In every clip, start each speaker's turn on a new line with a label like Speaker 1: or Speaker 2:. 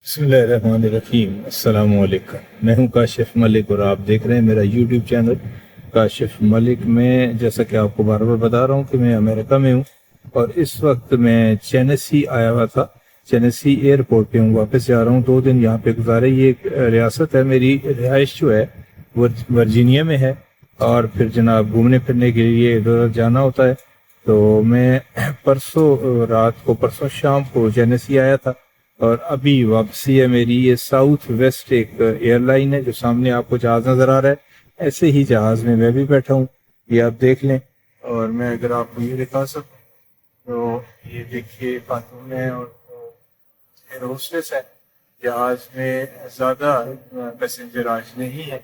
Speaker 1: بسم اللہ الرحمن الرحیم۔ السلام علیکم، میں ہوں کاشف ملک اور آپ دیکھ رہے ہیں میرا یوٹیوب چینل کاشف ملک میں۔ جیسا کہ آپ کو بار بار بتا رہا ہوں کہ میں امریکہ میں ہوں اور اس وقت میں چینسی آیا ہوا تھا، چینسی ایئرپورٹ پہ ہوں، واپس جا رہا ہوں۔ 2 دن یہاں پہ گزارے۔ یہ ایک ریاست ہے، میری رہائش جو ہے وہ ورجینیا میں ہے اور پھر جناب گھومنے پھرنے کے لیے ادھر ادھر جانا ہوتا ہے۔ تو میں پرسوں شام کو چینسی آیا تھا اور ابھی واپسی ہے میری۔ یہ ساؤتھ ویسٹ ایک ایئر لائن ہے جو سامنے آپ کو جہاز نظر آ رہا ہے، ایسے ہی جہاز میں بھی بیٹھا ہوں، یہ آپ دیکھ لیں۔ اور میں اگر آپ کو یہ دکھا سکوں تو یہ دیکھیے خاتون ہے اور ایئر ہوسٹس ہے۔ جہاز میں زیادہ پیسنجر آج نہیں ہے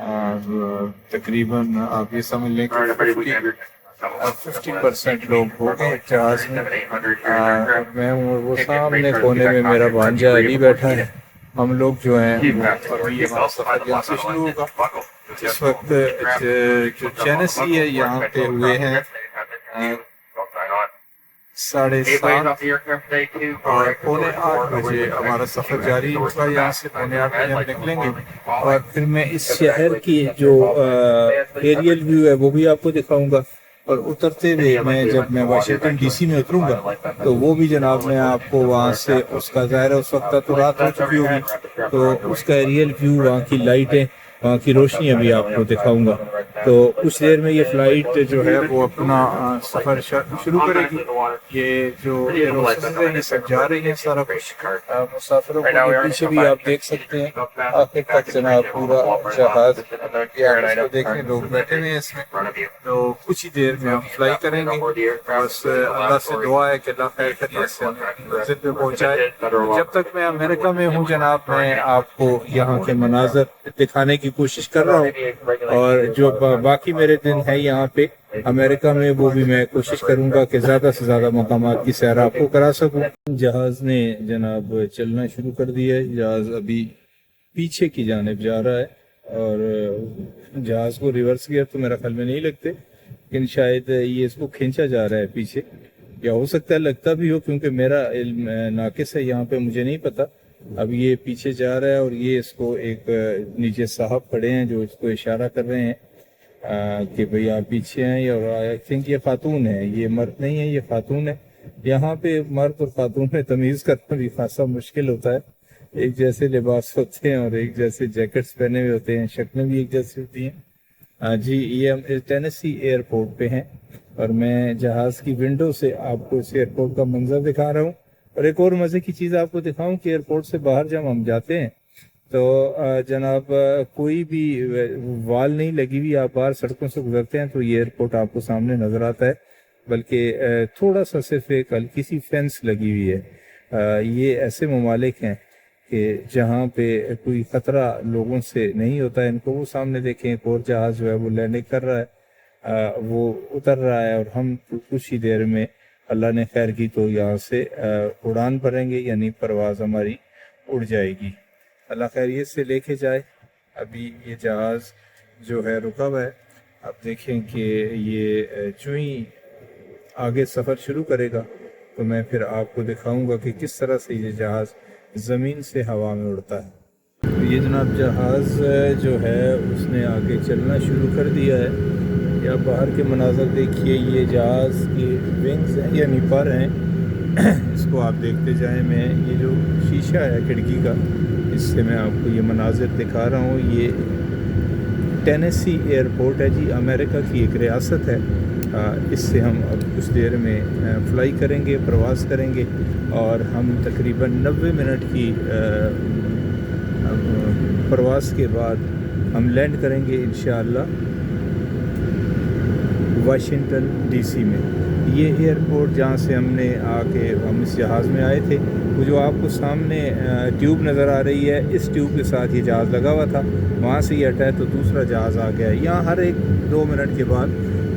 Speaker 1: اور تقریباً آپ یہ سمجھ لیں کہ 50% لوگ ہو گئے جہاز میں۔ میں ہوں، وہ سامنے کونے میں میرا بھانجا علی بیٹھا ہے۔ ہم لوگ جو ہیں ابھی ہمارا سفر یہاں سے شروع ہوگا۔ اس وقت جو چینسی ہے یہاں پہ ہوئے ہیں 7:30 اور 7:45 بجے ہمارا سفر جاری ہوگا۔ یہاں سے 7:45 بجے ہم نکلیں گے اور پھر میں اس شہر کی جو ایریل ویو ہے وہ بھی آپ کو دکھاؤں گا، اور اترتے ہوئے جب میں واشنگٹن ڈی سی میں اتروں گا تو وہ بھی جناب میں آپ کو وہاں سے اس کا ظاہر ہے، اس وقت تو رات ہو چکی ہوگی تو اس کا ایریل ویو، وہاں کی لائٹیں، وہاں کی روشنیاں بھی آپ کو دکھاؤں گا۔ تو کچھ دیر میں یہ فلائٹ جو ہے وہ اپنا سفر شروع کرے گی۔ یہ جو ایئروسز ہیں یہ سب جا رہی ہیں، سارا کچھ مسافروں کو یہ پیچھے بھی آپ دیکھ سکتے ہیں آخر تک جناب پورا جہاز کو دیکھیں، لوگ بیٹھے ہوئے ہیں اس میں۔ تو کچھ ہی دیر میں ہم فلائی کریں گے، بس اللہ سے دعا ہے کہ اللہ خیر خیریت سے منزل پہ پہنچائے۔ جب تک میں امریکہ میں ہوں جناب میں آپ کو یہاں کے مناظر دکھانے کی کوشش کر رہا ہوں، اور جو باقی میرے دن ہے یہاں پہ امریکہ میں وہ بھی میں کوشش کروں گا کہ زیادہ سے زیادہ مقامات کی سیر آپ کو کرا سکوں۔ جہاز نے جناب چلنا شروع کر دیا ہے، جہاز ابھی پیچھے کی جانب جا رہا ہے اور جہاز کو ریورس گیئر تو میرا خیال میں نہیں لگتے، لیکن شاید یہ اس کو کھینچا جا رہا ہے پیچھے، یا ہو سکتا ہے لگتا بھی ہو کیونکہ میرا علم ناقص ہے یہاں پہ، مجھے نہیں پتا۔ اب یہ پیچھے جا رہا ہے اور یہ اس کو ایک نیچے صاحب کھڑے ہیں جو اس کو اشارہ کر رہے ہیں کہ بھئی آپ پیچھے ہیں، اور آئی تھنک یہ خاتون ہے، یہ مرد نہیں ہے، یہ خاتون ہے۔ یہاں پہ مرد اور خاتون میں تمیز کرنا بھی خاصا مشکل ہوتا ہے، ایک جیسے لباس ہوتے ہیں اور ایک جیسے جیکٹس پہنے ہوئے ہوتے ہیں، شکلیں بھی ایک جیسی ہوتی ہیں۔ جی یہ ہم ٹینیسی ایئرپورٹ پہ ہیں اور میں جہاز کی ونڈو سے آپ کو اس ایئرپورٹ کا منظر دکھا رہا ہوں۔ اور ایک اور مزے کی چیز آپ کو دکھاؤں کہ ایئرپورٹ سے باہر جب ہم جاتے ہیں تو جناب کوئی بھی وال نہیں لگی ہوئی، آپ باہر سڑکوں سے گزرتے ہیں تو یہ ایئرپورٹ آپ کو سامنے نظر آتا ہے، بلکہ تھوڑا سا صرف ایک ہلکی سی فینس لگی ہوئی ہے۔ یہ ایسے ممالک ہیں کہ جہاں پہ کوئی خطرہ لوگوں سے نہیں ہوتا ہے۔ ان کو وہ سامنے دیکھیں، ایک اور جہاز جو ہے وہ لینڈنگ کر رہا ہے، وہ اتر رہا ہے، اور ہم کچھ ہی دیر میں اللہ نے خیر کی تو یہاں سے اڑان بھریں گے، یعنی پرواز ہماری اڑ جائے گی، اللہ خیریت سے لے کے جائے۔ ابھی یہ جہاز جو ہے رکا ہوا ہے، آپ دیکھیں کہ یہ جو ہی آگے سفر شروع کرے گا تو میں پھر آپ کو دکھاؤں گا کہ کس طرح سے یہ جہاز زمین سے ہوا میں اڑتا ہے۔ یہ جناب جہاز جو ہے اس نے آگے چلنا شروع کر دیا ہے۔ یا باہر کے مناظر دیکھیے، یہ جہاز کی ونگز ہیں یعنی پر ہیں، اس کو آپ دیکھتے جائیں۔ میں یہ جو شیشہ ہے کھڑکی کا، اس سے میں آپ کو یہ مناظر دکھا رہا ہوں۔ یہ ٹینیسی ایئرپورٹ ہے جی، امریکہ کی ایک ریاست ہے۔ اس سے ہم اب کچھ دیر میں فلائی کریں گے، پرواز کریں گے، اور ہم تقریباً 90 منٹ کی پرواز کے بعد ہم لینڈ کریں گے انشاءاللہ واشنگٹن ڈی سی میں۔ یہ ایئرپورٹ جہاں سے ہم نے آ کے ہم اس جہاز میں آئے تھے، وہ جو آپ کو سامنے ٹیوب نظر آ رہی ہے، اس ٹیوب کے ساتھ یہ جہاز لگا ہوا تھا، وہاں سے یہ ہٹا ہے تو دوسرا جہاز آ گیا ہے۔ یہاں ہر ایک 2 منٹ کے بعد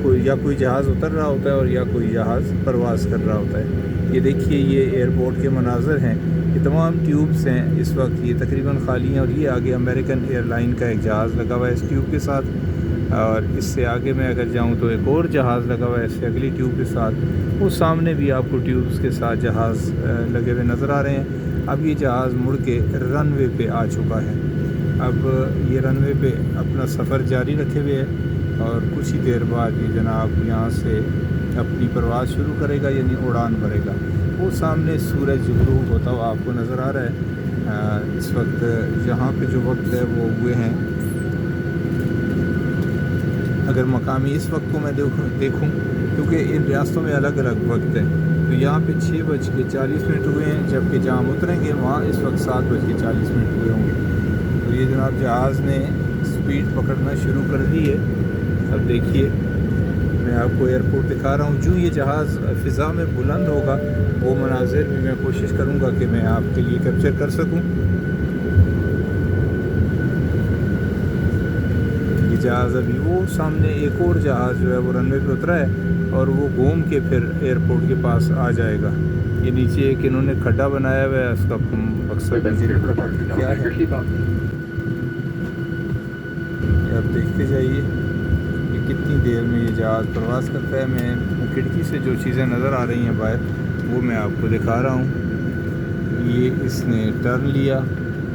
Speaker 1: کوئی جہاز اتر رہا ہوتا ہے اور یا کوئی جہاز پرواز کر رہا ہوتا ہے۔ یہ دیکھیے یہ ایئرپورٹ کے مناظر ہیں، یہ تمام ٹیوبس ہیں اس وقت، یہ تقریباً خالی ہیں، اور یہ آگے امریکن ایئر لائن کا ایک جہاز لگا ہوا ہے اس ٹیوب کے ساتھ، اور اس سے آگے میں اگر جاؤں تو ایک اور جہاز لگا ہوا ہے اس سے اگلی ٹیوب کے ساتھ، وہ سامنے بھی آپ کو ٹیوبس کے ساتھ جہاز لگے ہوئے نظر آ رہے ہیں۔ اب یہ جہاز مڑ کے رن وے پہ آ چکا ہے. اب یہ رن وے پہ اپنا سفر جاری رکھے ہوئے ہے اور کچھ ہی دیر بعد یہ جناب یہاں سے اپنی پرواز شروع کرے گا، یعنی اڑان بھرے گا. وہ سامنے سورج غروب ہوتا ہوا آپ کو نظر آ رہا ہے. اس وقت یہاں پہ جو وقت ہے وہ ہوئے ہیں، اگر مقامی اس وقت کو میں دیکھوں کیونکہ ان ریاستوں میں الگ الگ وقت ہے، تو یہاں پہ 6:40 ہوئے ہیں، جبکہ جہاں ہم اتریں گے وہاں اس وقت 7:40 ہوئے ہوں گے. تو یہ جناب جہاز نے سپیڈ پکڑنا شروع کر دی ہے. اب دیکھیے میں آپ کو ایئرپورٹ دکھا رہا ہوں. جو یہ جہاز فضا میں بلند ہوگا وہ مناظر بھی میں کوشش کروں گا کہ میں آپ کے لیے کیپچر کر سکوں. یہ جہاز ابھی وہ سامنے ایک اور جہاز جو ہے وہ رن وے پہ اترا ہے اور وہ گھوم کے پھر ایئرپورٹ کے پاس آ جائے گا. یہ نیچے ایک انہوں نے کھڈا بنایا ہوا ہے، اس کا مقصد کیا ہے آپ دیکھتے جائیے کہ کتنی دیر میں یہ جہاز پرواز کرتا ہے. میں کھڑکی سے جو چیزیں نظر آ رہی ہیں باہر وہ میں آپ کو دکھا رہا ہوں. یہ اس نے ٹرن لیا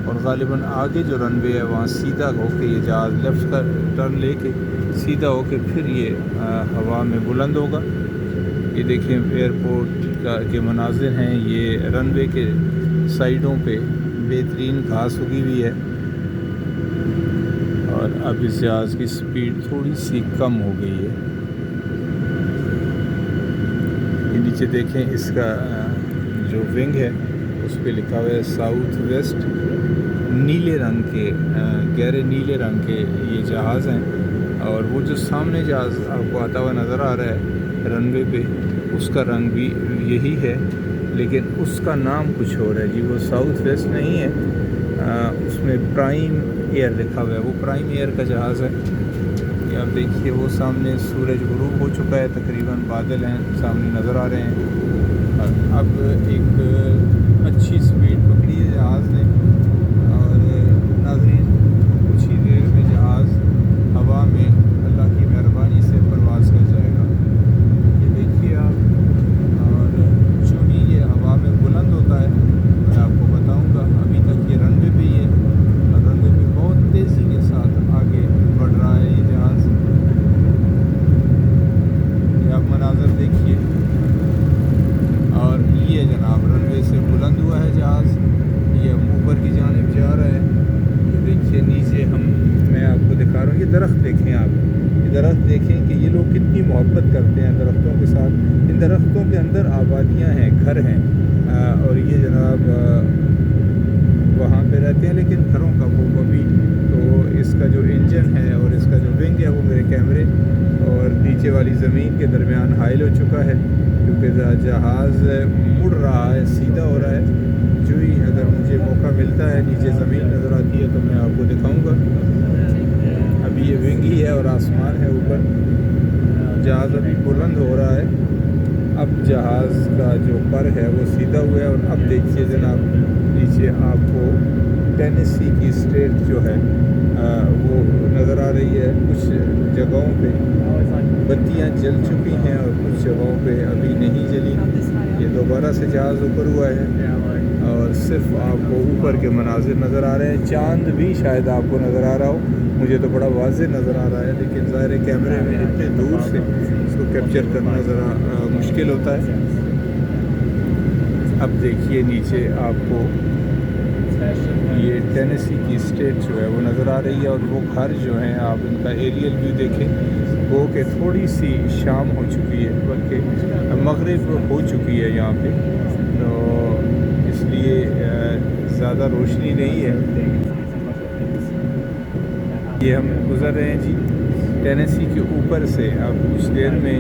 Speaker 1: اور غالباً آگے جو رن وے ہے وہاں سیدھا ہو کے یہ جہاز لیفٹ کا ٹرن لے کے سیدھا ہو کے پھر یہ ہوا میں بلند ہوگا. یہ دیکھیں ایئرپورٹ کے مناظر ہیں. یہ رن وے کے سائیڈوں پہ بہترین گھاس اگی ہوئی ہے اور اب اس جہاز کی سپیڈ تھوڑی سی کم ہو گئی ہے. یہ نیچے دیکھیں اس کا جو ونگ ہے اس پہ لکھا ہوا ہے ساؤتھ ویسٹ. نیلے رنگ کے گہرے نیلے رنگ کے یہ جہاز ہیں اور وہ جو سامنے جہاز آپ کو آتا ہوا نظر آ رہا ہے رن وے پہ اس کا رنگ بھی یہی ہے، لیکن اس کا نام کچھ اور ہے جی. وہ ساؤتھ ویسٹ نہیں ہے، اس میں پرائم ایئر لکھا ہوا ہے. وہ پرائم ایئر کا جہاز ہے. یہ آپ دیکھیے وہ سامنے سورج غروب ہو چکا ہے، تقریباً بادل ہیں سامنے نظر آ رہے ہیں. اور اب ایک اچھی سپیڈ پکڑی ہے جہاز نے اور ناظرین کچھ ہی دیر میں جہاز ہوا میں اللہ کی مہربانی سے پرواز کر جائے گا. یہ دیکھیے آپ، اور جو ہی یہ ہوا میں بلند ہوتا ہے میں آپ کو بتاؤں گا. ابھی تک یہ رن وے پہ ہی ہے اور رن وے پہ بہت تیزی کے ساتھ آگے بڑھ رہا ہے یہ جہاز. یہ آپ مناظر دیکھیے اور یہ جناب رن وے سے بلند ہوا ہے جہاز. یہ اوپر کی جانب جا رہا ہے. یہ دیکھیے نیچے میں آپ کو دکھا رہا ہوں. یہ درخت دیکھیں آپ، یہ درخت دیکھیں کہ یہ لوگ کتنی محبت کرتے ہیں درختوں کے ساتھ. ان درختوں کے اندر آبادیاں ہیں، گھر ہیں اور یہ جناب وہاں پہ رہتے ہیں، لیکن گھروں کا وہ ابھی تو اس کا جو انجن ہے اور اس کا جو ونگ ہے وہ میرے کیمرے اور نیچے والی زمین کے درمیان حائل ہو چکا ہے کیونکہ جہاز مڑ رہا ہے، سیدھا ہو رہا ہے. جو ہی اگر مجھے موقع ملتا ہے نیچے زمین نظر آتی ہے تو میں آپ کو دکھاؤں گا. ابھی یہ ونگ ہی ہے اور آسمان ہے اوپر. جہاز ابھی بلند ہو رہا ہے. اب جہاز کا جو پر ہے وہ سیدھا ہوا ہے اور اب دیکھیے جناب نیچے آپ کو ٹینیسی کی اسٹیٹ جو ہے وہ نظر آ رہی ہے. کچھ جگہوں پہ بتیاں جل چکی ہیں اور کچھ جگہوں پہ ابھی نہیں جلی. یہ دوبارہ سے جہاز اوپر ہوا ہے اور صرف آپ کو اوپر کے مناظر نظر آ رہے ہیں. چاند بھی شاید آپ کو نظر آ رہا ہو، مجھے تو بڑا واضح نظر آ رہا ہے، لیکن ظاہر کیمرے میں اتنے دور سے اس کو کیپچر کرنا ذرا مشکل ہوتا ہے. اب دیکھیے نیچے آپ کو یہ ٹینیسی کی اسٹیٹ جو ہے وہ نظر آ رہی ہے اور وہ گھر جو ہیں آپ ان کا ایریل ویو دیکھیں. وہ کہ تھوڑی سی شام ہو چکی ہے، بلکہ مغرب ہو چکی ہے یہاں پہ، تو اس لیے زیادہ روشنی نہیں ہے. یہ ہم گزر رہے ہیں جی ٹینیسی کے اوپر سے. اب کچھ دیر میں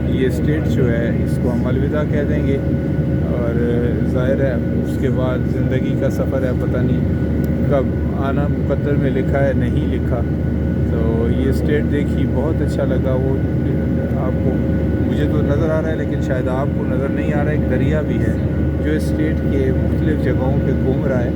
Speaker 1: یہ اسٹیٹ جو ہے اس کو ہم الوداع کہہ دیں گے اور ظاہر ہے اس کے بعد زندگی کا سفر ہے، پتہ نہیں کب آنا مقدر میں لکھا ہے نہیں لکھا. تو یہ اسٹیٹ دیکھی بہت اچھا لگا. وہ آپ کو مجھے تو نظر آ رہا ہے لیکن شاید آپ کو نظر نہیں آ رہا ہے. ایک دریا بھی ہے جو اسٹیٹ کے مختلف جگہوں پہ گھوم رہا ہے،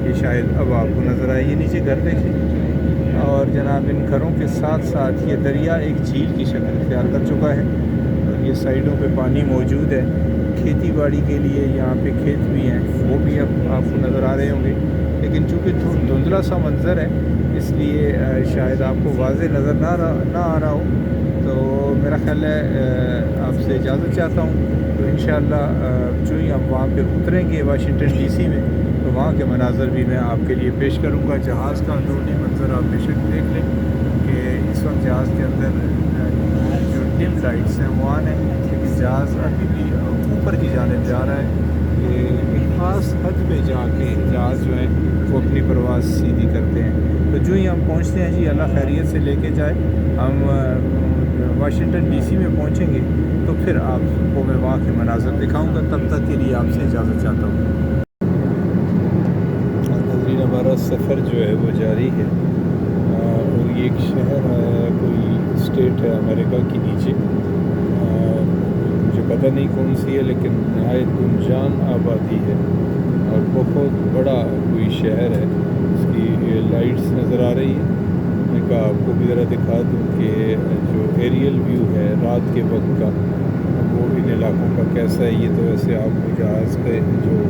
Speaker 1: یہ شاید اب آپ کو نظر آئے. یہ نیچے گھر دیکھیں اور جناب ان گھروں کے ساتھ ساتھ یہ دریا ایک جھیل کی شکل اختیار کر چکا ہے اور یہ سائڈوں پہ پانی موجود ہے. کھیتی باڑی کے لیے یہاں پہ کھیت بھی ہیں، وہ بھی اب آپ کو نظر آ رہے ہوں گے، لیکن چونکہ دھندلا سا منظر ہے اس لیے شاید آپ کو واضح نظر نہ آ رہا ہو، تو میرا خیال ہے آپ سے اجازت چاہتا ہوں۔ تو انشاءاللہ جو ہی ہم وہاں پہ اتریں گے واشنگٹن ڈی سی میں، تو وہاں کے مناظر بھی میں آپ کے لیے پیش کروں گا۔ جہاز کا اندرونی منظر آپ بے شک دیکھ لیں کہ اس وقت جہاز کے اندر جو ڈم لائٹس ہیں وہ آن ہیں، لیکن جہاز ابھی بھی اوپر کی جانب جا رہا ہے کہ ایک خاص حد میں جا کے جہاز جو ہے وہ اپنی پرواز سیدھی کرتے ہیں۔ تو جو ہی ہم پہنچتے ہیں جی، اللہ خیریت سے لے کے جائے، ہم واشنگٹن ڈی سی میں پہنچیں گے تو پھر آپ کو میں وہاں کے مناظر دکھاؤں گا۔ تب تک کے لیے آپ سے اجازت چاہتا ہوں۔ ناظرین، ہمارا سفر جو ہے وہ جاری ہے، اور یہ ایک شہر ہے، کوئی اسٹیٹ ہے امریکہ کی نیچے، مجھے پتہ نہیں کون سی ہے، لیکن نہایت گنجان آبادی ہے اور بہت بڑا کوئی شہر ہے۔ اس کی لائٹس نظر آ رہی ہے، میں کہا آپ کو بھی ذرا دکھا دوں کہ جو ایریل ویو ہے رات کے وقت کا وہ ان علاقوں کا کیسا ہے۔ یہ تو ویسے آپ کو جہاز کے جو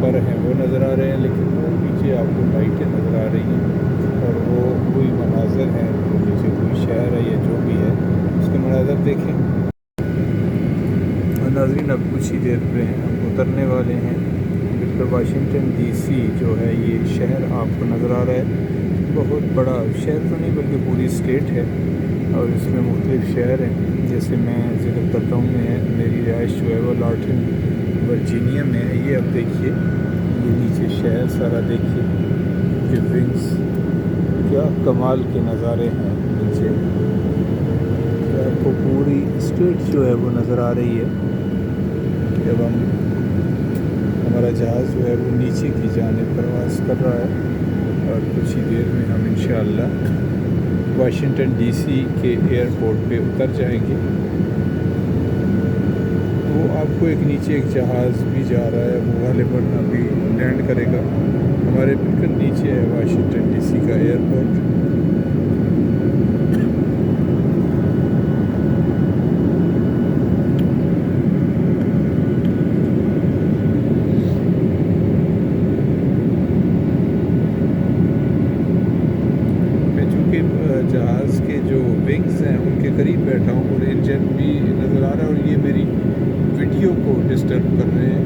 Speaker 1: پر ہیں وہ نظر آ رہے ہیں، لیکن وہ نیچے آپ کو لائٹیں نظر آ رہی ہیں اور وہ کوئی مناظر ہیں، جو نیچے کوئی شہر ہے یا جو بھی ہے اس کے مناظر دیکھیں۔ ناظرین، اب کچھ ہی دیر میں ہم اترنے والے ہیں۔ بالکل واشنگٹن ڈی سی جو ہے یہ شہر آپ کو نظر آ رہا ہے، بہت بڑا شہر تو نہیں بلکہ پوری اسٹیٹ ہے، اور اس میں مختلف شہر ہیں۔ جیسے میں ذکر کرتا ہوں، میری رہائش جو ہے وہ لارٹن ورجینیا میں ہے۔ یہ اب دیکھیے، یہ نیچے شہر سارا دیکھیے کہ ونگز کیا کمال کے نظارے ہیں نیچے، کہ آپ کو پوری اسٹیٹ جو ہے وہ نظر آ رہی ہے۔ جب ہمارا جہاز جو ہے وہ نیچے کی جانب پرواز کر رہا ہے، اور کچھ ہی دیر میں ہم انشاءاللہ واشنگٹن ڈی سی کے ایئرپورٹ پہ اتر جائیں گے۔ وہ آپ کو ایک نیچے ایک جہاز بھی جا رہا ہے، وہ غالباً ابھی لینڈ کرے گا۔ ہمارے بالکل نیچے ہے واشنگٹن ڈی سی کا ایئرپورٹ۔ جہاز کے جو ونگز ہیں ان کے قریب بیٹھا ہوں اور انجن بھی نظر آ رہا ہے، اور یہ میری ویڈیو کو ڈسٹرب کر رہے ہیں۔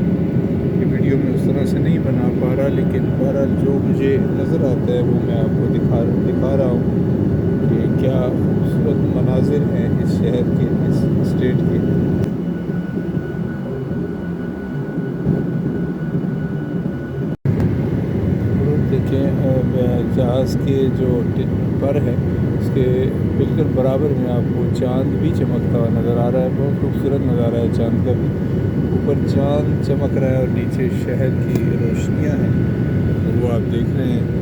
Speaker 1: یہ ویڈیو میں اس طرح سے نہیں بنا پا رہا، لیکن بہرحال جو مجھے نظر آتا ہے وہ میں آپ کو دکھا رہا ہوں کہ کیا خوبصورت مناظر ہیں اس شہر کے، اس اسٹیٹ کے۔ دیکھیں جہاز کے جو پر ہے اس کے بالکل برابر میں آپ کو چاند بھی چمکتا ہوا نظر آ رہا ہے۔ بہت خوبصورت نظارہ ہے چاند کا بھی، اوپر چاند چمک رہا ہے اور نیچے شہر کی روشنیاں ہیں وہ آپ دیکھ رہے ہیں۔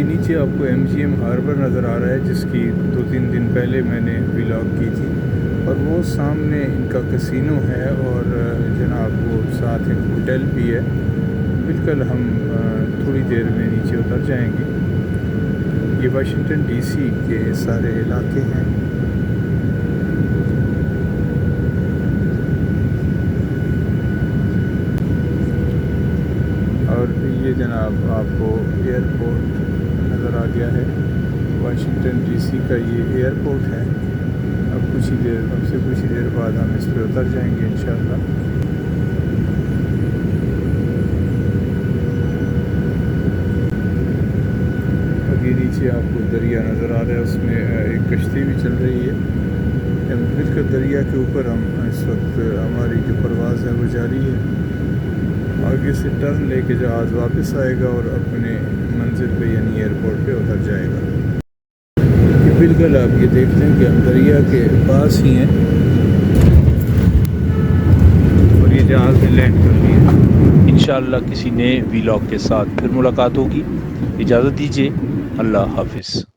Speaker 1: نیچے آپ کو ایم جی ایم ہاربر نظر آ رہا ہے، جس کی 2-3 دن پہلے میں نے ولاگ کی تھی، اور وہ سامنے ان کا کسینو ہے، اور جناب وہ ساتھ ایک ہوٹل بھی ہے۔ بالکل ہم تھوڑی دیر میں نیچے اتر جائیں گے۔ یہ واشنگٹن ڈی سی کے سارے علاقے ہیں۔ اور یہ جناب آپ کو ایئرپورٹ نظر آ گیا ہے، واشنگٹن ڈی سی کا یہ ایئرپورٹ ہے۔ اب کچھ ہی دیر بعد ہم اس پہ اتر جائیں گے انشاءاللہ۔ اب یہ نیچے آپ کو دریا نظر آ رہا ہے، اس میں ایک کشتی بھی چل رہی ہے۔ بالکل دریا کے اوپر ہم اس وقت ہماری جو پرواز ہے وہ جاری ہے۔ آگے سے ٹرن لے کے جہاز واپس آئے گا اور اپنے منزل پہ یعنی ایئرپورٹ پہ اتر جائے گا۔ بالکل آپ یہ دیکھتے ہیں کہ ہم دریا کے پاس ہی ہیں اور یہ جہاز نے لینڈ کر لیا.
Speaker 2: انشاءاللہ کسی نئے ویلاگ کے ساتھ پھر ملاقات ہوگی. اجازت دیجیے. اللہ حافظ.